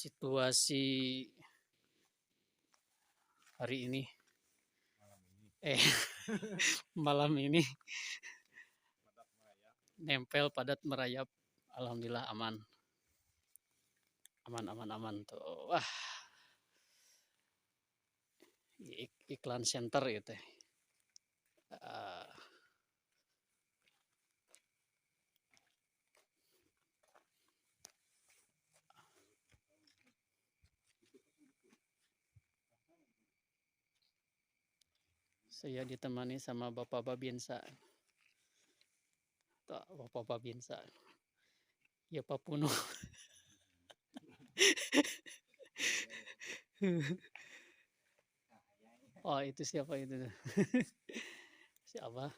situasi hari ini eh malam ini nempel padat merayap, alhamdulillah aman aman tuh. Wah, iklan center gitu. Uh, saya ditemani sama Bapak Babinsa. Tuh, Bapak Babinsa. Ya Pak Puno. Oh itu siapa itu? Siapa?